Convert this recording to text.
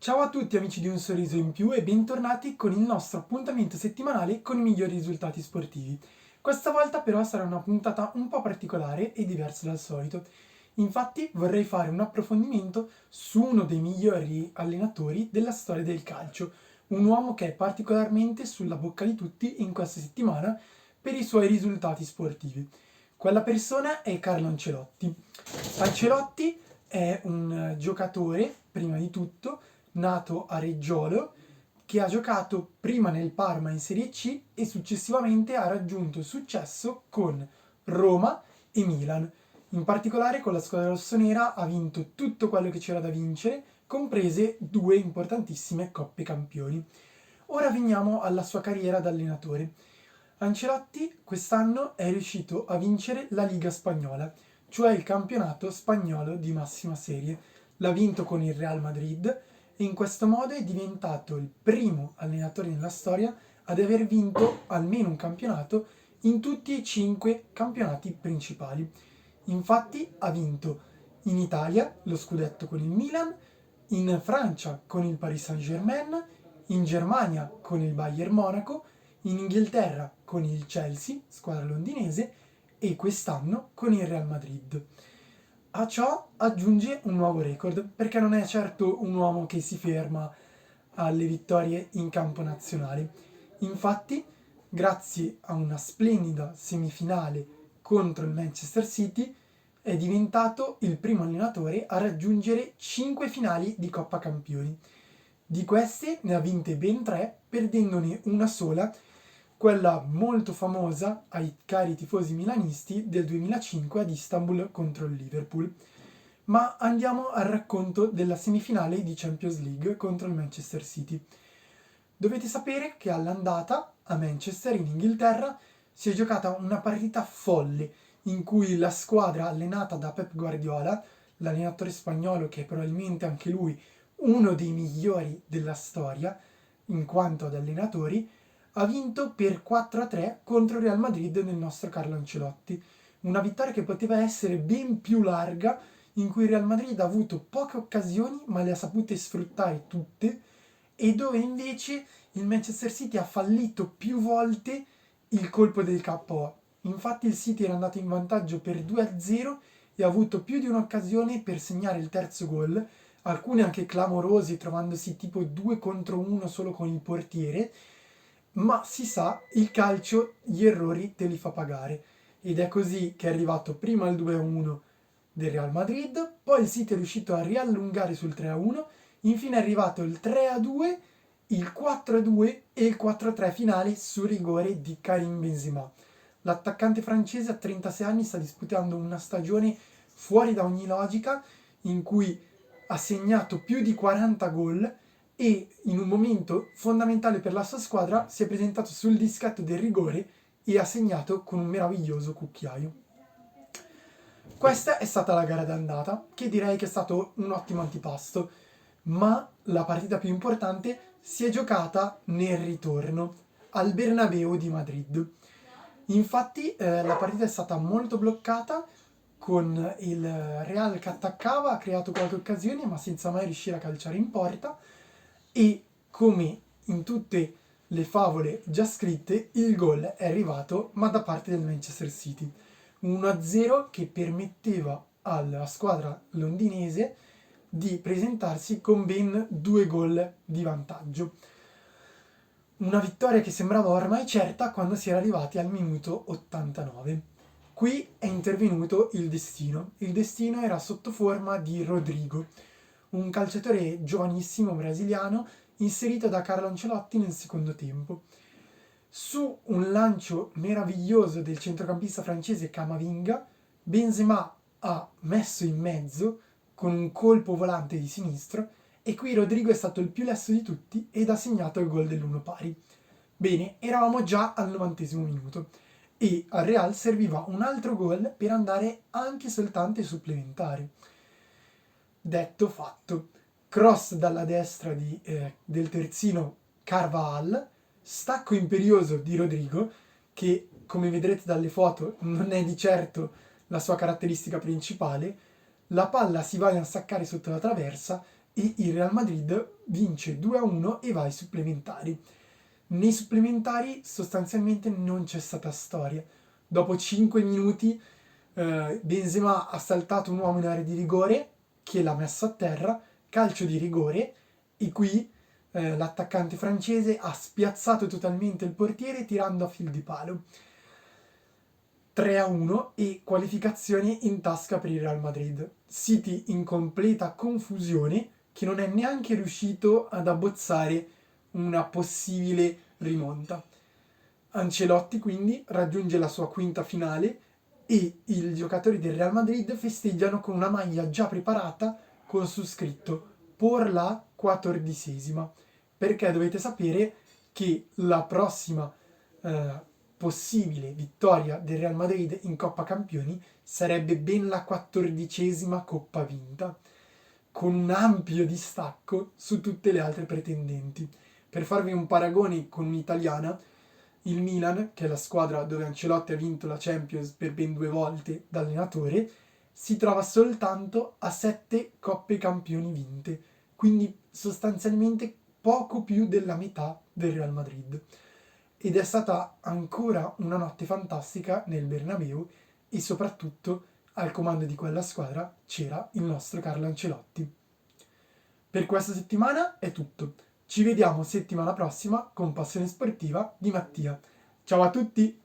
Ciao a tutti amici di Un Sorriso in Più e bentornati con il nostro appuntamento settimanale con i migliori risultati sportivi. Questa volta però sarà una puntata un po' particolare e diversa dal solito. Infatti vorrei fare un approfondimento su uno dei migliori allenatori della storia del calcio, un uomo che è particolarmente sulla bocca di tutti in questa settimana per i suoi risultati sportivi. Quella persona è Carlo Ancelotti. Ancelotti è un giocatore, prima di tutto, nato a Reggiolo, che ha giocato prima nel Parma in Serie C e successivamente ha raggiunto successo con Roma e Milan. In particolare con la squadra rossonera ha vinto tutto quello che c'era da vincere, comprese due importantissime Coppe Campioni. Ora veniamo alla sua carriera da allenatore. Ancelotti quest'anno è riuscito a vincere la Liga Spagnola, cioè il campionato spagnolo di massima serie. L'ha vinto con il Real Madrid e in questo modo è diventato il primo allenatore nella storia ad aver vinto almeno un campionato in tutti e 5 campionati principali. Infatti ha vinto in Italia lo scudetto con il Milan, in Francia con il Paris Saint-Germain, in Germania con il Bayern Monaco, in Inghilterra con il Chelsea, squadra londinese, e quest'anno con il Real Madrid. A ciò aggiunge un nuovo record, perché non è certo un uomo che si ferma alle vittorie in campo nazionale. Infatti, grazie a una splendida semifinale contro il Manchester City, è diventato il primo allenatore a raggiungere 5 finali di Coppa Campioni. Di queste ne ha vinte ben 3, perdendone una sola, quella molto famosa ai cari tifosi milanisti del 2005 ad Istanbul contro il Liverpool. Ma andiamo al racconto della semifinale di Champions League contro il Manchester City. Dovete sapere che all'andata a Manchester, in Inghilterra, si è giocata una partita folle in cui la squadra allenata da Pep Guardiola, l'allenatore spagnolo che è probabilmente anche lui uno dei migliori della storia in quanto ad allenatori, ha vinto per 4-3 contro il Real Madrid del nostro Carlo Ancelotti. Una vittoria che poteva essere ben più larga, in cui il Real Madrid ha avuto poche occasioni ma le ha sapute sfruttare tutte, e dove invece il Manchester City ha fallito più volte il colpo del KO. Infatti il City era andato in vantaggio per 2-0 e ha avuto più di un'occasione per segnare il terzo gol, alcune anche clamorosi, trovandosi tipo 2 contro 1 solo con il portiere, ma si sa, il calcio gli errori te li fa pagare. Ed è così che è arrivato prima il 2-1 del Real Madrid, poi il City è riuscito a riallungare sul 3-1, infine è arrivato il 3-2, il 4-2 e il 4-3 finale su rigore di Karim Benzema. L'attaccante francese a 36 anni sta disputando una stagione fuori da ogni logica, in cui ha segnato più di 40 gol e in un momento fondamentale per la sua squadra si è presentato sul dischetto del rigore e ha segnato con un meraviglioso cucchiaio. Questa è stata la gara d'andata, che direi che è stato un ottimo antipasto, ma la partita più importante si è giocata nel ritorno, al Bernabeu di Madrid. Infatti la partita è stata molto bloccata, con il Real che attaccava, ha creato qualche occasione ma senza mai riuscire a calciare in porta, e come in tutte le favole già scritte il gol è arrivato ma da parte del Manchester City. 1-0 che permetteva alla squadra londinese di presentarsi con ben 2 gol di vantaggio. Una vittoria che sembrava ormai certa quando si era arrivati al minuto 89. Qui è intervenuto il destino. Il destino era sotto forma di Rodrigo, un calciatore giovanissimo brasiliano inserito da Carlo Ancelotti nel secondo tempo. Su un lancio meraviglioso del centrocampista francese Camavinga, Benzema ha messo in mezzo con un colpo volante di sinistro e qui Rodrigo è stato il più lesto di tutti ed ha segnato il gol dell'1 pari. Bene, eravamo già al 90° minuto e al Real serviva un altro gol per andare anche soltanto ai supplementari. Detto fatto, cross dalla destra del terzino Carvajal, stacco imperioso di Rodrigo, che come vedrete dalle foto non è di certo la sua caratteristica principale, la palla si va a insaccare sotto la traversa e il Real Madrid vince 2-1 e va ai supplementari. Nei supplementari sostanzialmente non c'è stata storia. Dopo 5 minuti Benzema ha saltato un uomo in area di rigore che l'ha messo a terra, calcio di rigore, e qui l'attaccante francese ha spiazzato totalmente il portiere tirando a fil di palo. 3-1 e qualificazione in tasca per il Real Madrid. City in completa confusione, che non è neanche riuscito ad abbozzare una possibile rimonta. Ancelotti quindi raggiunge la sua quinta finale e i giocatori del Real Madrid festeggiano con una maglia già preparata con su scritto "por la 14ª", perché dovete sapere che la prossima possibile vittoria del Real Madrid in Coppa Campioni sarebbe ben la 14ª Coppa vinta, con un ampio distacco su tutte le altre pretendenti. Per farvi un paragone con un'italiana, il Milan, che è la squadra dove Ancelotti ha vinto la Champions per ben 2 volte da allenatore, si trova soltanto a 7 Coppe Campioni vinte, quindi sostanzialmente poco più della metà del Real Madrid. Ed è stata ancora una notte fantastica nel Bernabeu e soprattutto al comando di quella squadra c'era il nostro Carlo Ancelotti. Per questa settimana è tutto. Ci vediamo settimana prossima con Passione Sportiva di Mattia. Ciao a tutti!